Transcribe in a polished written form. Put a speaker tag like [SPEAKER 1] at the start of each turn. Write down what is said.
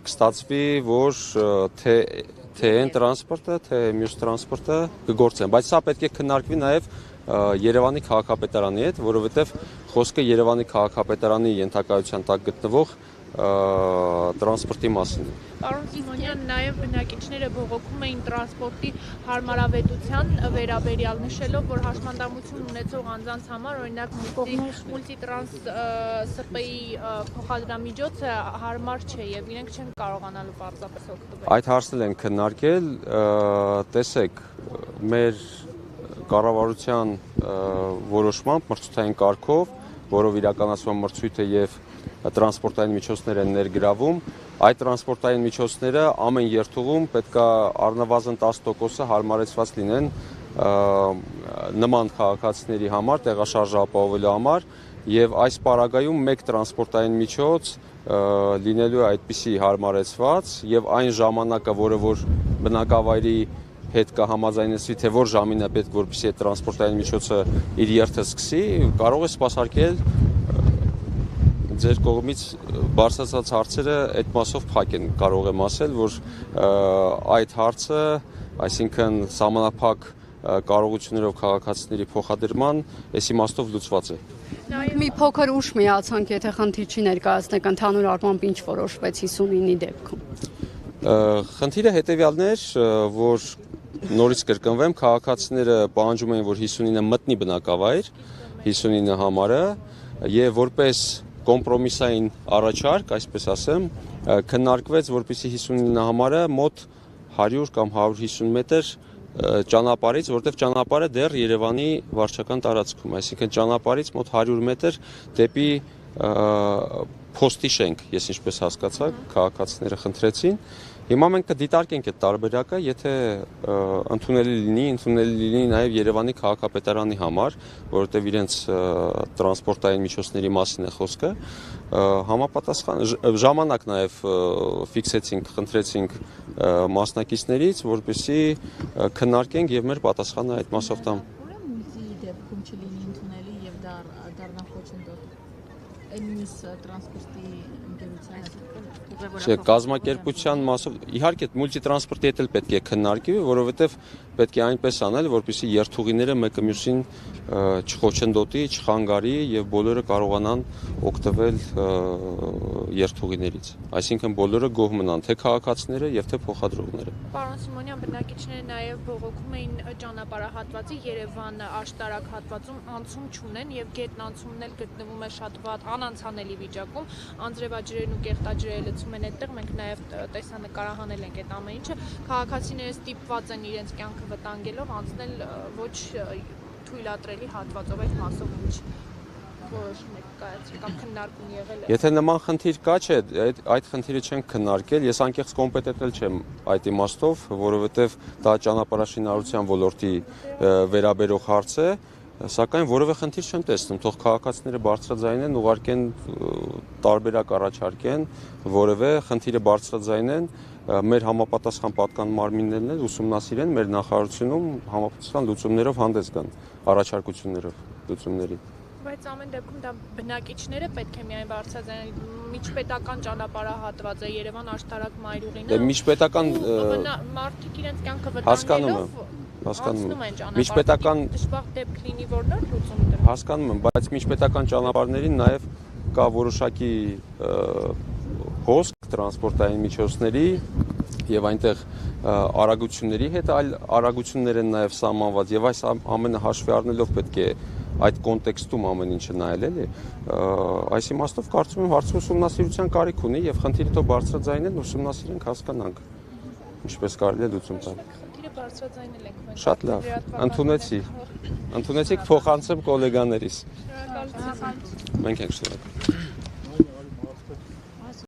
[SPEAKER 1] կստացվի, որ թե այն տրանսպորտը, թե մյուս տրանսպորտը կգործեն, բայց սա պետք է քննարկվի նաև Երևանի քաղաքապետարանի հետ, որովհետև խոսքը Երևանի քաղաքապետարանի ենթակայության տակ գտնվող տրանսպորտի մասին։
[SPEAKER 2] Պարոն Սիմոնյան, նաև բնակիչները բողոքում էին տրանսպորտի հարմարավետության վերաբերյալ, նշելով, որ հաշմանդամություն ունեցող անձանց համար, օրինակ մուլտիտրանս ՍՊ-ի փոխադրամիջոցը հարմար չէ եւ իրենք չեն կարողանալու պարզապես օգտվել։
[SPEAKER 1] Այդ հարցն են քննարկել, տեսեք, մեր կառավարության որոշմամբ մրցութային կարգով, որով իրականացվում մրցույթը եւ տրանսպորտային միջոցներ են ներգրավում, այդ տրանսպորտային միջոցները ամեն երթուղում պետք է առնվազն 10%-ը հարմարեցված լինեն նման քաղաքացիների համար, տեղաշարժը ապահովելու համար, եւ այս պարագայում մեկ տրանսպորտային միջոց լինելու է այդպիսի հարմարեցված եւ այն ժամանակը, որը որ բնակավայրի հետ կհամաձայնեցվի, թե որ ժամին է պետք, որպեսզի այդ տրանսպորտային միջոցը իր երթը սկսի, կարող է սպասարկել ձեր կողմից բարձրացած հարցերը այդ մասով փակ են, կարող եմ ասել, որ այդ հարցը, այսինքն սահմանափակ կարողություններով քաղաքացիների փոխադրման, այս իմաստով լուծված է։
[SPEAKER 3] Մի փոքր ուշ միացանք, եթե խնդիր չի ներկայացնեք, ընդհանուր առմամբ ինչ որոշվեց 59-ի դեպքում։
[SPEAKER 1] Խնդիրը հետևյալն էր, որ նորից կրկնվեմ, քաղաքացիները պահանջում էին, որ 59-ը մտնի բնակավայր, 59 համարը, եւ որպես կոմպրոմիսային առաջարկ, այսպես ասեմ, քննարկվեց, որպեսզի 59 համարը մոտ 100 կամ 150 մետր ճանապարհից, որտեղ ճանապարհը դեռ Երևանի վարչական տարածքում, այսինքն ճանապարհից մոտ 100 մետր դեպի փոստի շենք, ես ինչպես հասկացա, քաղաքացիները խնդրեցին։ Հիմա մենք կդիտարկենք այդ տարբերակը, եթե ընդունելի լինի նաև Երևանի քաղաքապետարանի համար, որովհետև իրենց տրանսպորտային միջոցների մասին է խոսքը, համապատասխան ժամանակ նաև ֆիքսեցինք, խնդրեցինք մասնակիցներից, որպեսզի քննարկենք եւ մեր պատասխանը այդ մասով տամ։
[SPEAKER 4] Ուրեմն մյուսի դեպքում չլինի ընդունելի եւ դառնա խոչընդոտ մյուս տրանսպորտի
[SPEAKER 1] Կազմակերպության մասով իհարկե մուլտիտրանսպորտի հետ էլ պետք է քննարկվի, որովհետև պետք է այնպես անել, որպեսզի երթուղիները մեկը մյուսին չխոչընդոտի, չխանգարի եւ բոլորը կարողանան օգտվել երթուղիներից։ Այսինքն բոլորը գոհ մնան, թե քաղաքացիները եւ թե փոխադրողները։
[SPEAKER 2] Պարոն Սիմոնյան, բնակիչները նաև բողոքում էին ճանապարհահատվածի Երևան-Աշտարակ հատվածում անցում չունեն եւ գետն անցումն էլ գտնվում է շատ վատ անանցանելի վիճակում, անձրևաջրերն ու կեղտաջրերը լցում են այդտեղ, մենք նաև տեսանկարահանել ենք այդ ամեն ինչը, քաղաքացիները ստիպված են իրենց կյանքը վտանգելով անցնել ոչ թույլատրելի հատվածով այդ մասով ինչ որոշում եք կայացրել կամ քննարկում եղել է։
[SPEAKER 1] Եթե նման խնդիր կա, չէ, այդ խնդիրը չենք քննարկել, ես անկեղծ կոմպետենտ չեմ այդ իմաստով, որովհետև դա ճանապարհաշինարարության ոլորտի վերաբերող հարց է, սակայն որևէ խնդիր չեմ տեսնում, թող քաղաքացիները բարձրաձայնեն, ուղարկեն տարբերակ առաջարկեն, որևէ խնդիրը բարձրաձայնեն, մեր համապատասխան պատկան մարմիններն էլ ուսումնասիրեն մեր նախարարությունում համապատասխան լուծումներով հանդես գան, առաջարկություններով լուծումների։
[SPEAKER 2] Բայց ամեն դեպքում դա բնակիչները պետք է միայն բարձրաձայնեն, միջպետական ճանապարհահատված է Երևան-Աշտարակ մայրուղին։
[SPEAKER 1] Դե միջպետական
[SPEAKER 2] մարդիկ իրենց կյանքը
[SPEAKER 1] հասկանում
[SPEAKER 2] վտանգելով
[SPEAKER 1] եմ, միջպետական
[SPEAKER 2] դժբախտ դեպք լինի, որ նոր լուծում դրան։
[SPEAKER 1] Հասկանում եմ, բայց միջպետական ճանապարհներին նաև կա որոշակի հոսք տրանսպորտային միջոցների եւ այնտեղ արագությունների հետ այլ արագություններ են նաև սահմանված եւ այս ամենը հաշվի առնելով պետք է այդ կոնտեքստում ամեն ինչը նայել էլի, այս իմաստով կարծում եմ հարցը ուսումնասիրության կարիք ունի եւ խնդիրը թող բարձրաձայնեն, ուսումնասիրենք, հասկանանք, ինչպես կարելի է լուծում տալ։
[SPEAKER 2] Խնդիրը բարձրաձայնել ենք մենք։
[SPEAKER 1] Շատ լավ, ընդունեցիք, փոխանցեմ գոլեգաներիս։
[SPEAKER 2] Շնորհակալություն։
[SPEAKER 1] Մենք ենք շնորհակալ։